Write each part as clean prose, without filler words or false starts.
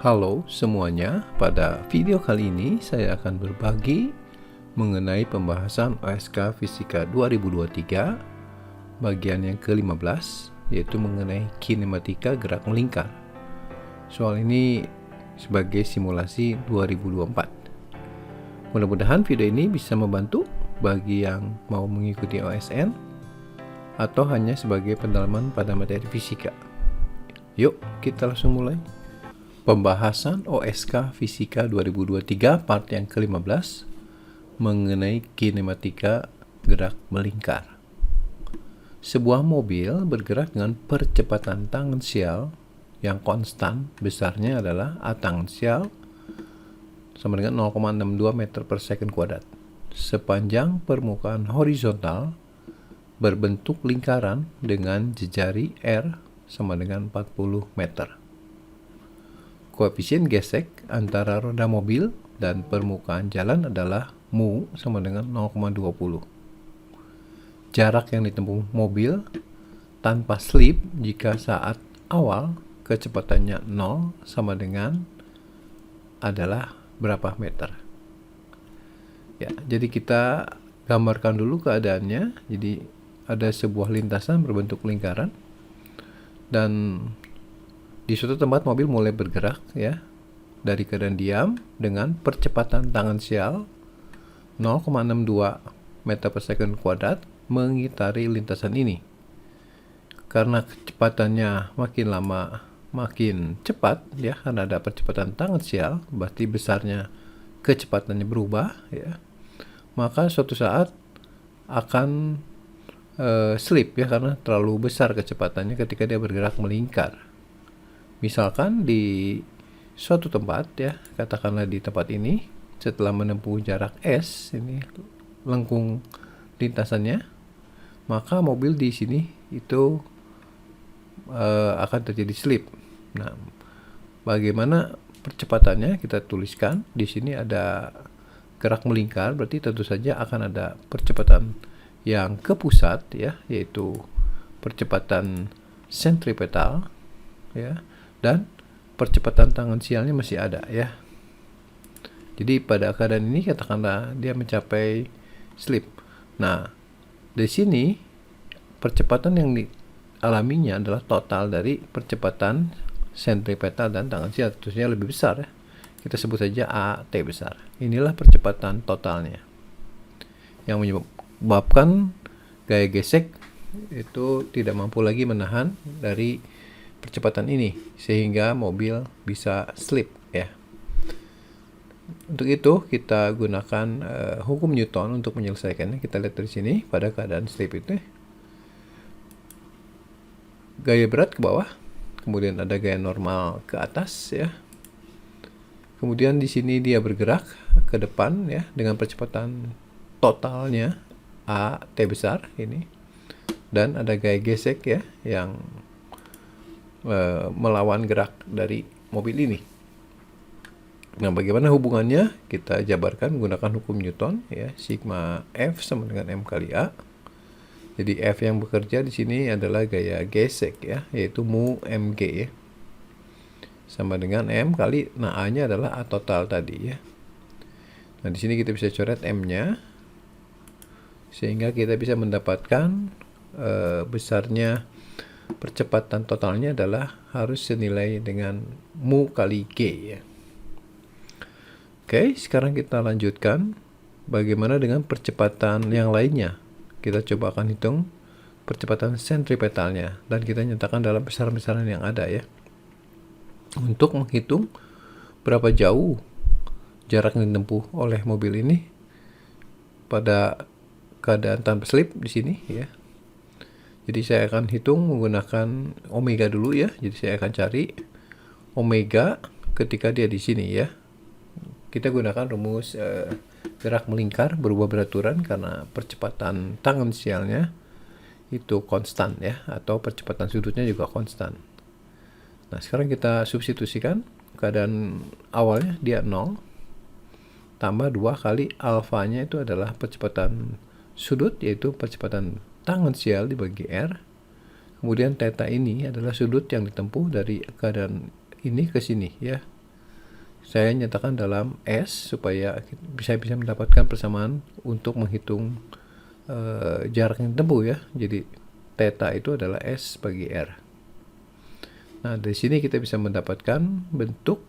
Halo semuanya, pada video kali ini saya akan berbagi mengenai pembahasan OSK Fisika 2023 bagian yang ke-15, yaitu mengenai kinematika gerak melingkar. Soal ini sebagai simulasi 2024. Mudah-mudahan video ini bisa membantu bagi yang mau mengikuti OSN atau hanya sebagai pendalaman pada materi fisika. Yuk kita langsung mulai. Pembahasan OSK Fisika 2023 part yang ke-15 mengenai kinematika gerak melingkar. Sebuah mobil bergerak dengan percepatan tangensial yang konstan, besarnya adalah A tangensial sama dengan 0,62 meter per second kuadrat, sepanjang permukaan horizontal berbentuk lingkaran dengan jejari R sama dengan 40 meter. Koefisien gesek antara roda mobil dan permukaan jalan adalah mu sama dengan 0,20. Jarak yang ditempuh mobil tanpa slip jika saat awal kecepatannya 0 sama dengan adalah berapa meter. Ya, jadi kita gambarkan dulu keadaannya. Jadi ada sebuah lintasan berbentuk lingkaran dan di suatu tempat mobil mulai bergerak ya dari keadaan diam dengan percepatan tangensial 0,62 meter per second kuadrat mengitari lintasan ini. Karena kecepatannya makin lama makin cepat ya, karena ada percepatan tangensial, berarti besarnya kecepatannya berubah ya. Maka suatu saat akan slip ya, karena terlalu besar kecepatannya ketika dia bergerak melingkar. Misalkan di suatu tempat ya, katakanlah di tempat ini, setelah menempuh jarak S, ini lengkung lintasannya, maka mobil di sini itu akan terjadi slip. Nah, bagaimana percepatannya kita tuliskan di sini. Ada gerak melingkar, berarti tentu saja akan ada percepatan yang ke pusat ya, yaitu percepatan sentripetal ya, dan percepatan tangensialnya masih ada ya. Jadi pada keadaan ini katakanlah dia mencapai slip. Nah, di sini percepatan yang dialaminya adalah total dari percepatan sentripetal dan tangensial, tentunya lebih besar ya. Kita sebut saja AT besar. Inilah percepatan totalnya yang menyebabkan gaya gesek itu tidak mampu lagi menahan dari percepatan ini sehingga mobil bisa slip ya. Untuk itu kita gunakan hukum Newton untuk menyelesaikannya. Kita lihat dari sini pada keadaan slip itu gaya berat ke bawah, kemudian ada gaya normal ke atas ya. Kemudian di sini dia bergerak ke depan ya dengan percepatan totalnya A T besar ini, dan ada gaya gesek ya yang melawan gerak dari mobil ini. Nah, bagaimana hubungannya? Kita jabarkan menggunakan hukum Newton ya, sigma F sama dengan M kali A. Jadi F yang bekerja di sini adalah gaya gesek ya, yaitu mu mg ya, sama dengan M kali, nah A-nya adalah A total tadi ya. Nah, di sini kita bisa coret M-nya sehingga kita bisa mendapatkan besarnya percepatan totalnya adalah harus senilai dengan mu kali G ya. Oke, sekarang kita lanjutkan bagaimana dengan percepatan yang lainnya. Kita coba akan hitung percepatan sentripetalnya dan kita nyatakan dalam besaran-besaran yang ada ya. Untuk menghitung berapa jauh jarak yang ditempuh oleh mobil ini pada keadaan tanpa slip di sini ya. Jadi saya akan hitung menggunakan omega dulu ya. Jadi saya akan cari omega ketika dia di sini ya. Kita gunakan rumus gerak melingkar berubah beraturan karena percepatan tangensialnya itu konstan ya, atau percepatan sudutnya juga konstan. Nah, sekarang kita substitusikan keadaan awalnya dia 0 tambah 2 kali alfanya itu adalah percepatan sudut, yaitu percepatan tangensial dibagi R. Kemudian theta ini adalah sudut yang ditempuh dari keadaan ini ke sini ya. saya nyatakan dalam S supaya bisa mendapatkan persamaan untuk menghitung jarak yang ditempuh ya. Jadi theta itu adalah S bagi R. Nah, dari sini kita bisa mendapatkan bentuk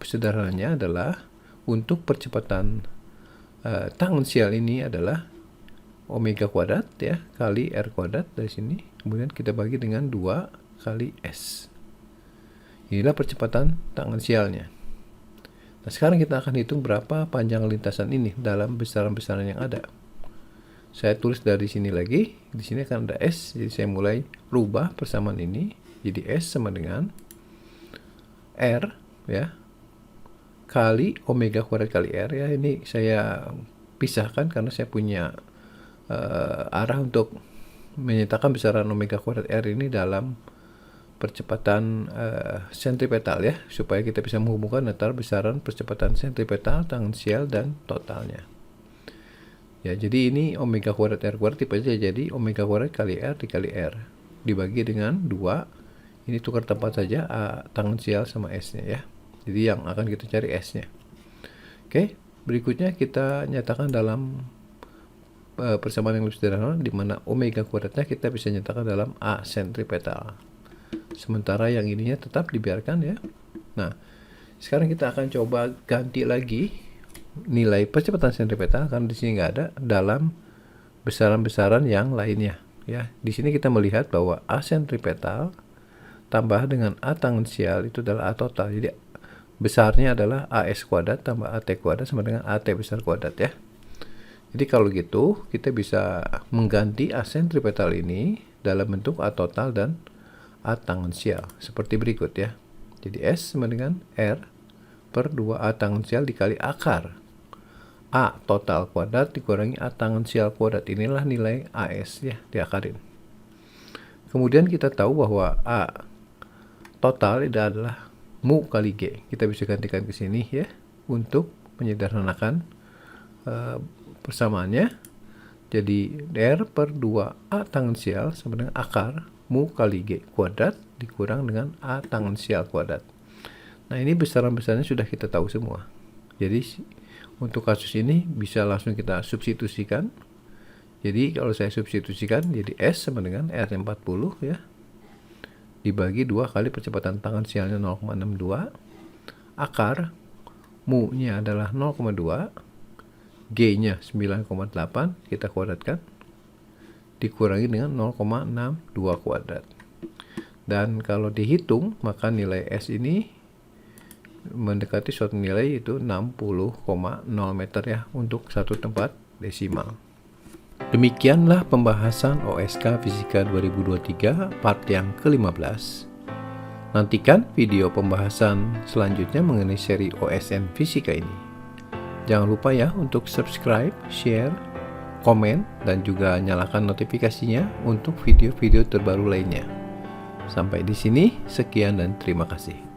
sederhananya adalah untuk percepatan tangensial ini adalah omega kuadrat ya kali R kuadrat dari sini. Kemudian kita bagi dengan 2 kali S. Inilah percepatan tangensialnya. Nah, sekarang kita akan hitung berapa panjang lintasan ini dalam besaran-besaran yang ada. Saya tulis dari sini lagi, di sini akan ada S, jadi saya mulai rubah persamaan ini, jadi S sama dengan R ya, kali omega kuadrat kali R ya. Ini saya pisahkan karena saya punya arah untuk menyatakan besaran omega kuadrat R ini dalam percepatan sentripetal ya, supaya kita bisa menghubungkan antara besaran percepatan sentripetal, tangensial, dan totalnya. Ya, jadi ini omega kuadrat R kuadrat tipe aja, jadi omega kuadrat kali R dikali R dibagi dengan 2. Ini tukar tempat saja tangensial sama S-nya ya. Jadi yang akan kita cari S-nya. Oke, berikutnya kita nyatakan dalam persamaan yang lebih sederhana, di mana omega kuadratnya kita bisa nyatakan dalam A sentripetal. Sementara yang ininya tetap dibiarkan ya. Nah, sekarang kita akan coba ganti lagi nilai percepatan sentripetal karena di sini nggak ada dalam besaran-besaran yang lainnya ya. Di sini kita melihat bahwa A sentripetal tambah dengan A tangensial itu adalah A total. Jadi besarnya adalah AS kuadrat tambah AT kuadrat sama dengan AT besar kuadrat ya. Jadi kalau gitu kita bisa mengganti A sentripetal ini dalam bentuk A total dan A tangensial seperti berikut ya. Jadi S sama dengan R per 2A tangensial dikali akar A total kuadrat dikurangi A tangensial kuadrat. Inilah nilai AS ya, diakarin. Kemudian kita tahu bahwa A total itu adalah mu kali G. Kita bisa gantikan ke sini ya untuk menyederhanakan persamaannya. Jadi R per 2A tangensial sama dengan akar mu kali G kuadrat dikurang dengan A tangensial kuadrat. Nah, ini besaran-besarannya sudah kita tahu semua. Jadi untuk kasus ini bisa langsung kita substitusikan. Jadi kalau saya substitusikan jadi S sama dengan R40 ya, dibagi 2 kali percepatan tangensialnya 0,62, akar mu nya adalah 0,2, G nya 9,8 kita kuadratkan, dikurangi dengan 0,62 kuadrat. Dan kalau dihitung maka nilai S ini mendekati suatu nilai itu 60,0 meter ya untuk satu tempat desimal. Demikianlah pembahasan OSK Fisika 2023 part yang ke-15. Nantikan video pembahasan selanjutnya mengenai seri OSN Fisika ini. Jangan lupa ya untuk subscribe, share, komen, dan juga nyalakan notifikasinya untuk video-video terbaru lainnya. Sampai di sini, sekian dan terima kasih.